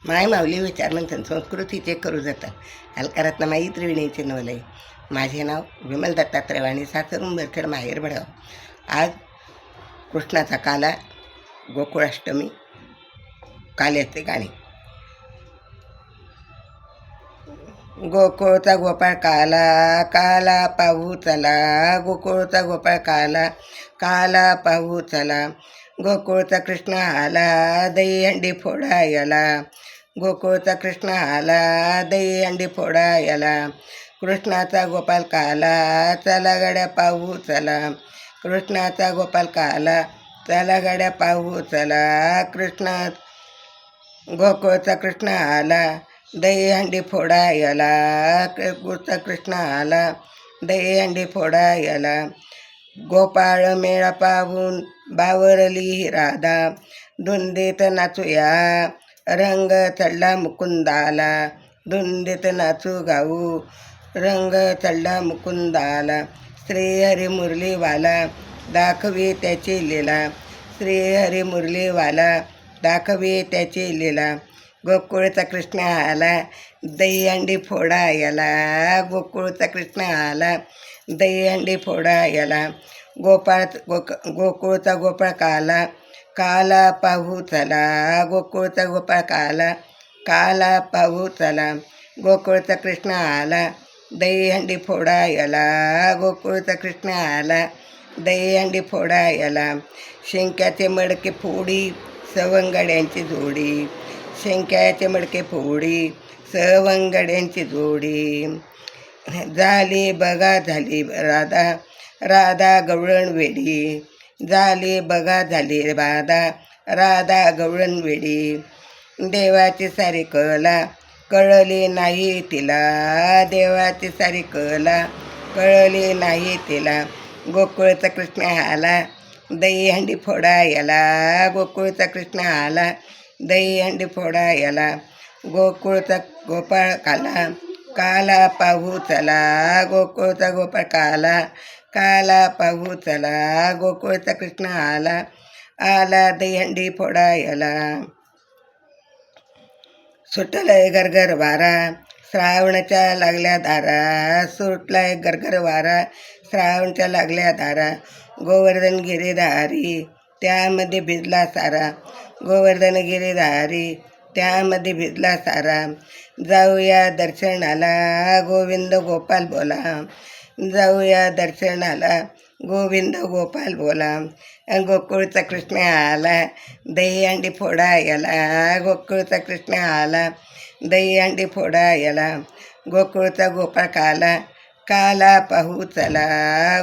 माय माऊली विचारमंथन संस्कृतीचे करू जातात हलकारातनं माई त्रिवेणीचे नवलय. माझे नाव विमल दत्तात्रय वाणी, सासरून बरखेड, माहेर भडगाव. आज कृष्णाचा काला, गोकुळाष्टमी, काल्याचे गाणे. गोकुळचा गोपाळ काला, काला पाहू चला. गोकुळचा गोपाळ काला, काला पाहू चला. गोकुळचा कृष्ण आला, दही अंडी फोडायला. गोकुळचा कृष्ण आला, दही अंडी फोडायला. कृष्णाचा गोपाल काला, चला गाड्या पाहू चला. कृष्णाचा गोपाल काला, चला गाड्या पाहू चला. गोकुळचा कृष्ण आला, दही अंडी फोडायला. गोकुळचा कृष्ण आला, दही अंडी फोडायला. गोपाळ मेळा पाहून बावरली राधा, धुंदीत नाचूया, रंग चढला मुकुंदाला. धुंदीत नाचू गाऊ, रंग चढला मुकुंदाला. श्रीहरी मुरलीवाला, दाखवी त्याची लीला. श्रीहरी मुरलीवाला, दाखवी त्याची लीला. गोकुळचा कृष्ण आला, दही अंडी फोडायला. गोकुळचा कृष्ण आला, दही अंडी फोडायला. गोकुळचा गोपाळ काला, काला पाहू चला. गोकुळचा गोपाळ काला, काला पाहू चला. गोकुळचा कृष्ण आला, दही अंडी फोडायला. गोकुळचा कृष्ण आला, दही अंडी फोडायला. शेंक्याचे मडके फोडी, सवंगड्यांची जोडी. शेंक्याचे मडके फोडी, सवंगड्यांची जोडी. झाली बघा झाली राधा, राधा गवळण वेडी. झाली बघा झाली राधा, राधा गवळण वेडी. देवाची सारी कला, कळली नाही तिला. देवाची सारी कला, कळली नाही तिला. गोकुळचा कृष्ण आला, दही हंडी फोडायला. गोकुळचा कृष्ण आला, दही हंडी फोडायला. गोकुळचा गोपाळ काला, काला पाहू चला. गोकुळचा गोपाळ काला, काला पाहू चला. गोकुळचा कृष्ण आला, आला दही हंडी फोडायला. सुटलाय गरगर वारा, श्रावणाच्या लागल्या दारा. सुटलाय गरगर वारा, श्रावणच्या लागल्या दारा. गोवर्धन गिरीधारी, त्यामध्ये भिजला सारा. गोवर्धन गिरीधारी, त्यामध्ये भिजला सारा. जाऊया दर्शनाला, गोविंद गोपाल बोला. जाऊया दर्शनाला, गोविंद गोपाल बोला. गोकुळचा कृष्ण आला, दही अंडी फोडायला. गोकुळचा कृष्ण आला, दही अंडी फोडायला. गोकुळचा गोपाळ काला, काला पाहू चला.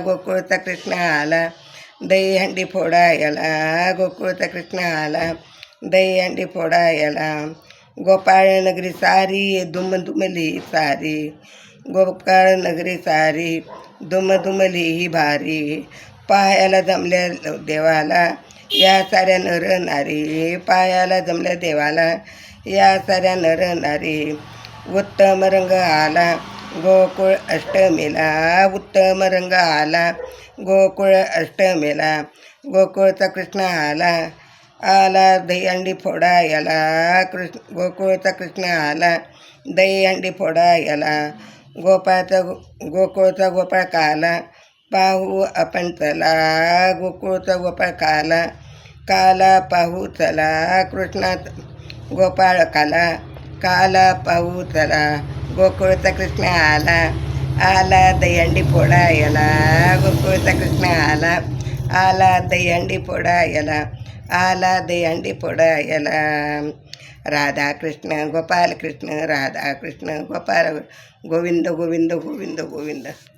गोकुळचा कृष्ण आला, दही अंडी फोडायला. गोकुळचा कृष्ण आला, दही अंडी फोडायला. गोपाळ नगरी सारी, दुमदुमली सारी. गोपाळ नगरी सारी, दुमदुमली ही भारी. पायाला जमल्या देवाला, या साऱ्या नर नारी. पायाला जमल्या देवाला, या साऱ्या नर नारी. उत्तम रंग आला, गोकुळ अष्टमीला. उत्तम रंग आला, गोकुळ अष्टमीला. गोकुळचा कृष्ण आला, आला दही अंडी फोडायला. गोकुळचा कृष्ण आला, दही अंडी फोडायला. गोकुळचा गोपाळ काला, पाहू आपण चला. गोकुळचा गोपाळ काला, काला पाहू चला. कृष्णात गोपाळ काला, काला पाहू चला. गोकुळचा कृष्ण आला, आला दही अंडी फोडायला. गोकुळचा कृष्ण आला, आला दही अंडी फोडायला. आला दही अंडी फोडायला. राधा कृष्ण गोपाल कृष्ण, राधा कृष्ण गोपाल, गोविंद गोविंद गोविंद गोविंद.